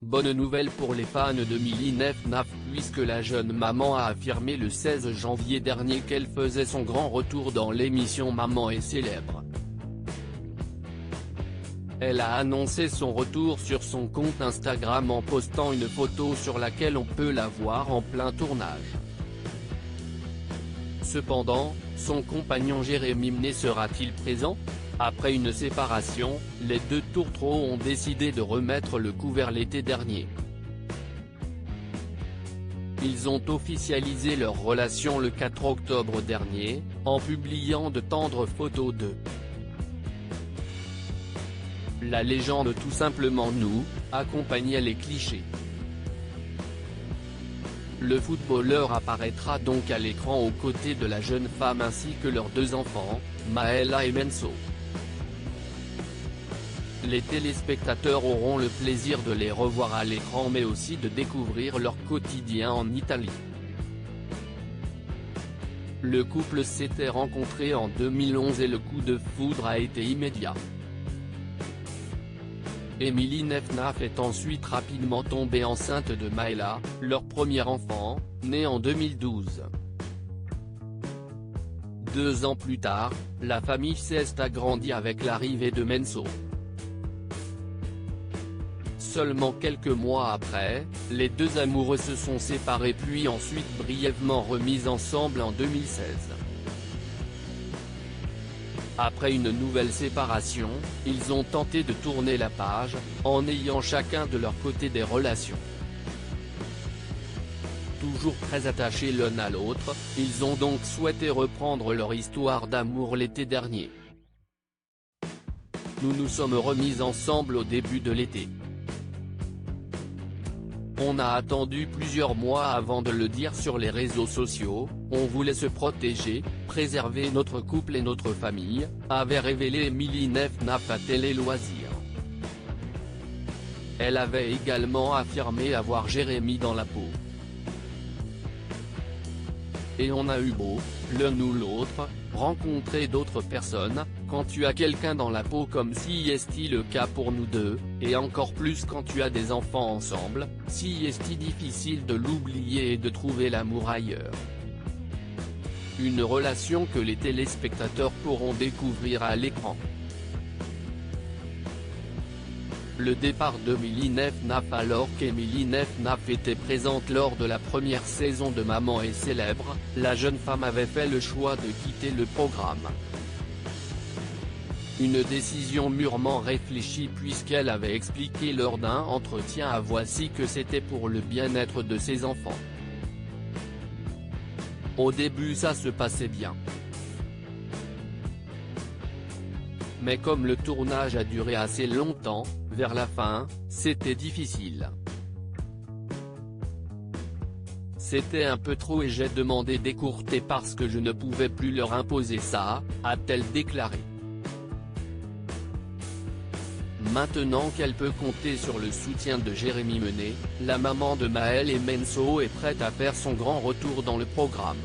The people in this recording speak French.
Bonne nouvelle pour les fans de Millie Nef-Naf puisque la jeune maman a affirmé le 16 janvier dernier qu'elle faisait son grand retour dans l'émission Maman est célèbre. Elle a annoncé son retour sur son compte Instagram en postant une photo sur laquelle on peut la voir en plein tournage. Cependant, son compagnon Jérémy Menet sera-t-il présent ? Après une séparation, les deux tourtereaux ont décidé de remettre le couvert l'été dernier. Ils ont officialisé leur relation le 4 octobre dernier, en publiant de tendres photos d'eux. La légende tout simplement nous, accompagnait les clichés. Le footballeur apparaîtra donc à l'écran aux côtés de la jeune femme ainsi que leurs deux enfants, Maëla et Menso. Les téléspectateurs auront le plaisir de les revoir à l'écran mais aussi de découvrir leur quotidien en Italie. Le couple s'était rencontré en 2011 et le coup de foudre a été immédiat. Millie Nef-Naf est ensuite rapidement tombée enceinte de Maëla, leur premier enfant, né en 2012. 2 ans plus tard, la famille s'est agrandie avec l'arrivée de Menso. Seulement quelques mois après, les deux amoureux se sont séparés puis ensuite brièvement remis ensemble en 2016. Après une nouvelle séparation, ils ont tenté de tourner la page, en ayant chacun de leur côté des relations. Toujours très attachés l'un à l'autre, ils ont donc souhaité reprendre leur histoire d'amour l'été dernier. Nous nous sommes remis ensemble au début de l'été. On a attendu plusieurs mois avant de le dire sur les réseaux sociaux, on voulait se protéger, préserver notre couple et notre famille, avait révélé Millie Nef-Naf à Télé Loisirs. Elle avait également affirmé avoir Jérémy dans la peau. Et on a eu beau, l'un ou l'autre, rencontrer d'autres personnes, quand tu as quelqu'un dans la peau comme si est le cas pour nous deux, et encore plus quand tu as des enfants ensemble, si est difficile de l'oublier et de trouver l'amour ailleurs. Une relation que les téléspectateurs pourront découvrir à l'écran. Le départ de Millie Nef-Naf. Alors qu'Emily Nef-Naf était présente lors de la première saison de Maman est célèbre, la jeune femme avait fait le choix de quitter le programme. Une décision mûrement réfléchie puisqu'elle avait expliqué lors d'un entretien à Voici que c'était pour le bien-être de ses enfants. Au début ça se passait bien. Mais comme le tournage a duré assez longtemps, vers la fin, c'était difficile. C'était un peu trop et j'ai demandé d'écourter parce que je ne pouvais plus leur imposer ça, a-t-elle déclaré. Maintenant qu'elle peut compter sur le soutien de Jérémy Menet, la maman de Maël et Menso est prête à faire son grand retour dans le programme.